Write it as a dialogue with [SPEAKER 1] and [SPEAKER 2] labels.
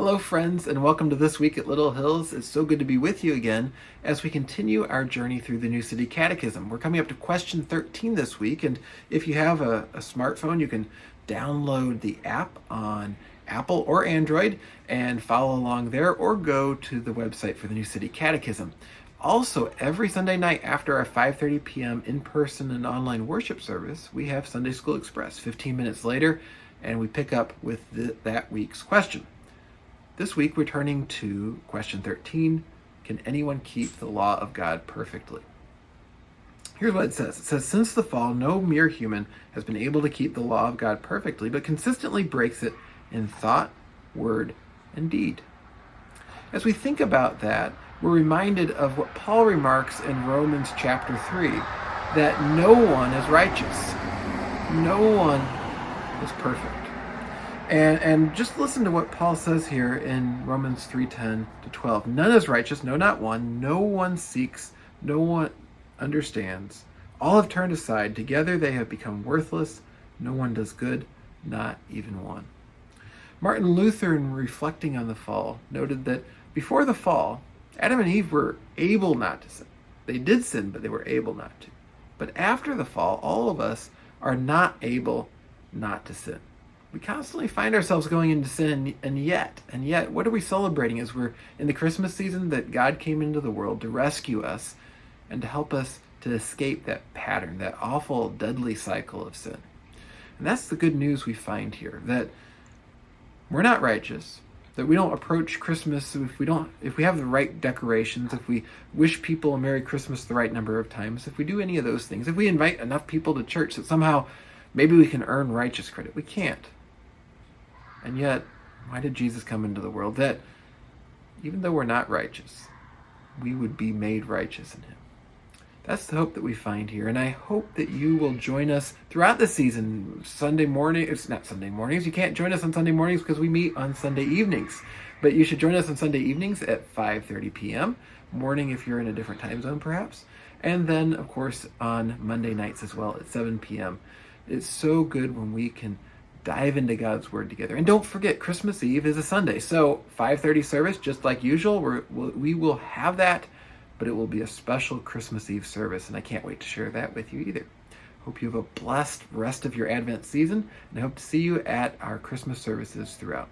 [SPEAKER 1] Hello, friends, and welcome to This Week at Little Hills. It's so good to be with you again as we continue our journey through the new City Catechism. We're coming up to question 13 this week, and if you have a smartphone, you can download the app on Apple or Android and follow along there, or go to the website for the new City Catechism. Also, every Sunday night after our 5:30 p.m. in-person and online worship service, we have Sunday School Express 15 minutes later, and we pick up with that week's question. This week we're turning to question 13, can anyone keep the law of God perfectly? Here's what it says. It says, since the fall, no mere human has been able to keep the law of God perfectly, but consistently breaks it in thought, word, and deed. As we think about that, we're reminded of what Paul remarks in Romans chapter 3, that no one is righteous. No one is perfect. And just listen to what Paul says here in Romans 3:10 to 12. None is righteous, no, not one. No one seeks, no one understands. All have turned aside. Together they have become worthless. No one does good, not even one. Martin Luther, in reflecting on the fall, noted that before the fall, Adam and Eve were able not to sin. They did sin, but they were able not to. But after the fall, all of us are not able not to sin. We constantly find ourselves going into sin, and yet, what are we celebrating as we're in the Christmas season? That God came into the world to rescue us and to help us to escape that pattern, that awful, deadly cycle of sin. And that's the good news we find here, that we're not righteous, that we don't approach Christmas if we have the right decorations, if we wish people a Merry Christmas the right number of times, if we do any of those things, if we invite enough people to church that somehow maybe we can earn righteous credit. We can't. And yet, why did Jesus come into the world? That even though we're not righteous, we would be made righteous in him. That's the hope that we find here. And I hope that you will join us throughout the season. Sunday morning, it's not Sunday mornings. You can't join us on Sunday mornings because we meet on Sunday evenings. But you should join us on Sunday evenings at 5:30 p.m. Morning if you're in a different time zone perhaps. And then, of course, on Monday nights as well at 7 p.m. It's so good when we can dive into God's Word together. And don't forget, Christmas Eve is a Sunday. So 5:30 service, just like usual. We will have that, but it will be a special Christmas Eve service, and I can't wait to share that with you either. Hope you have a blessed rest of your Advent season, and I hope to see you at our Christmas services throughout.